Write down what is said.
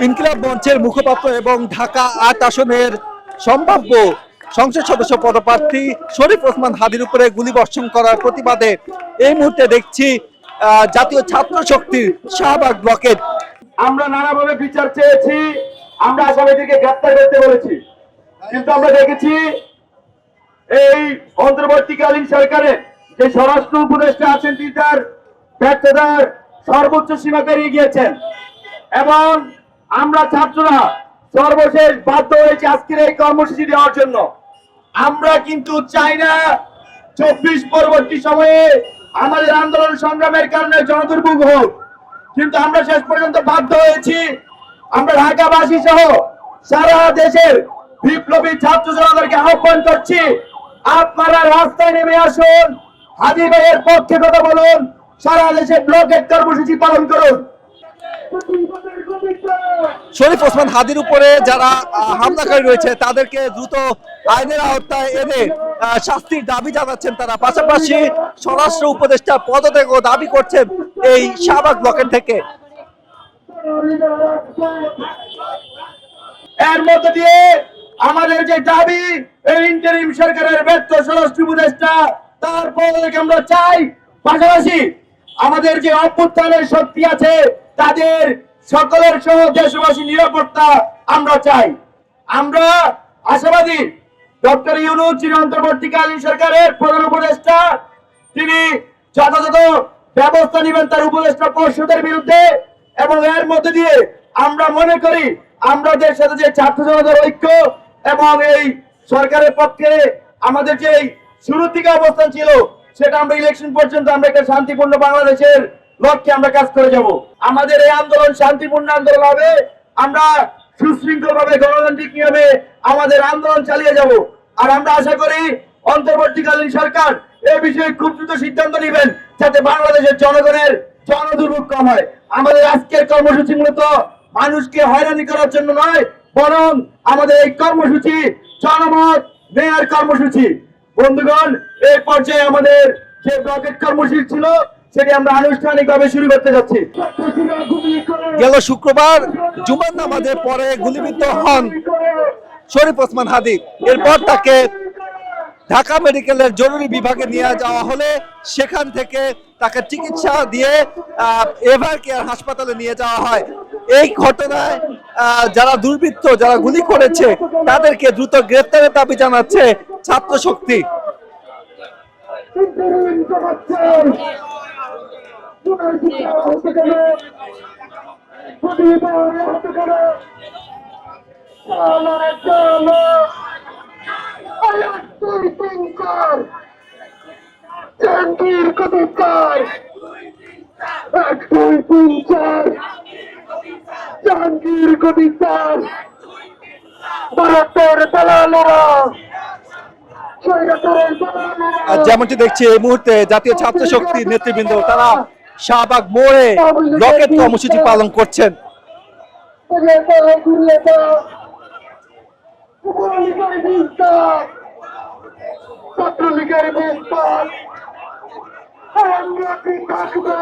ইনকিলাব মঞ্চের মুখপাত্র এবং ঢাকা ৮ আসনের সম্ভাব্য সংসদ সদস্য পদপ্রার্থী শরীফ ওসমান হাদির উপরে গুলিবর্ষণ করার প্রতিবাদে এই মুহূর্তে দেখছি জাতীয় ছাত্র শক্তির শাহবাগ ব্লকের। আমরা নানাভাবে বিচার চেয়েছি, আমরা আসামিদেরকে গ্রেফতার করতে বলেছি, কিন্তু আমরা দেখেছি এই অন্তর্বর্তীকালীন সরকারের যে স্বরাষ্ট্র উপদেষ্টা আছেন তিনি তার ব্যর্থতার সর্বোচ্চ সীমা পেরিয়ে গিয়েছেন এবং আমরা ছাত্ররা সর্বশেষ বাধ্য হয়েছে আজকের এই কর্মসূচি দেওয়ার জন্য। আমরা কিন্তু চাই না ২৪ পরবর্তী সময়ে আমাদের আন্দোলন সংগ্রামের কারণে জনদুর্ভোগ হোক, কিন্তু আমরা শেষ পর্যন্ত বাধ্য হয়েছি। আমরা ঢাকাবাসী সহ সারা দেশের বিপ্লবী ছাত্র জনতাকে আহ্বান করছি, আপনারা রাস্তায় নেমে আসুন, হাদি ভাইয়ের পক্ষে কথা বলুন, সারা দেশে ব্লকেট কর্মসূচি পালন করুন। শরীফ ওসমান হাদির উপরে যারা হামলাকারী রয়েছে তাদেরকে দ্রুত আইনের আওতায় এনে শাস্তির দাবি জানাচ্ছেন তারা। পাশাপাশি স্বরাষ্ট্র উপদেষ্টা পদত্যাগও দাবি করছেন এই শাহবাগ ব্লকের থেকে। এর মধ্যে দিয়ে আমাদের যে দাবি, এই ইন্টারিম সরকারের ব্যর্থ স্বরাষ্ট্র উপদেষ্টা তার পদত্যাগ আমরা চাই। পাশাপাশি আমাদের যে অভ্যুত্থানের শক্তি আছে তাদের সকলের সহ দেশবাসী নিরাপত্তা আমরা চাই। আমরা আশাবাদী ডক্টর ইউনূস যিনি অন্তর্বর্তীকালীন সরকারের প্রধান উপদেষ্টা, তিনি যথাযথ ব্যবস্থা নেবেন তার উপদেষ্টা পরিষদের বিরুদ্ধে এবং এর মধ্যে দিয়ে আমরা মনে করি আমাদের সাথে যে ছাত্র জনতার ঐক্য এবং এই সরকারের পক্ষে আমাদের যে শুরু থেকে অবস্থান ছিল সেটা আমরা ইলেকশন পর্যন্ত আমরা একটা শান্তিপূর্ণ বাংলাদেশের লক্ষ্যে আমরা কাজ করে যাব। আমাদের এই আন্দোলন শান্তিপূর্ণ আন্দোলন হবে, আমরা সুশৃঙ্খল ভাবে গণতান্ত্রিক নিয়মে আমাদের আন্দোলন চালিয়ে যাব। আর আমরা আশা করি অন্তর্বর্তীকালীন সরকার এই বিষয়ে খুব দ্রুত সিদ্ধান্ত নেবেন যাতে বাংলাদেশের জনগণের জনদুর্ভোগ কম হয়। আমাদের আজকের কর্মসূচি মূলত মানুষকে হয়রানি করার জন্য নয়, বরং আমাদের এই কর্মসূচি জনমত নেয়ার কর্মসূচি। বন্ধুগণ, এই পর্যায়ে আমাদের যে ব্লকেট কর্মসূচি ছিল সেটি আমরা আনুষ্ঠানিকভাবে শুরু করতে যাচ্ছি। গেল শুক্রবার জুমার নামাজের পরে গুলিবিদ্ধ হন শরীফ ওসমান হাদি। এরপর তাকে ঢাকা মেডিকেলের জরুরি বিভাগে নিয়ে যাওয়া হলে সেখান থেকে তাকে চিকিৎসা দিয়ে এভার কেয়ার হাসপাতালে নিয়ে যাওয়া হয়। এই ঘটনায় যারা দুর্বৃত্ত যারা গুলি করেছে তাদেরকে দ্রুত গ্রেফতারের দাবি জানাচ্ছে ছাত্র শক্তি। জাহাঙ্গীর কবিতার ১ ২ ৩ ৪ জাহাঙ্গীর কবিতার ভারতের দালালেরা যেমনটি দেখছি এই মুহূর্তে জাতীয় ছাত্র শক্তির নেতৃবৃন্দ তারা শাহবাগ মোড়ে ব্লকেট কর্মসূচি পালন করছেন। ছাত্রলীগের বিস্তার থাকবে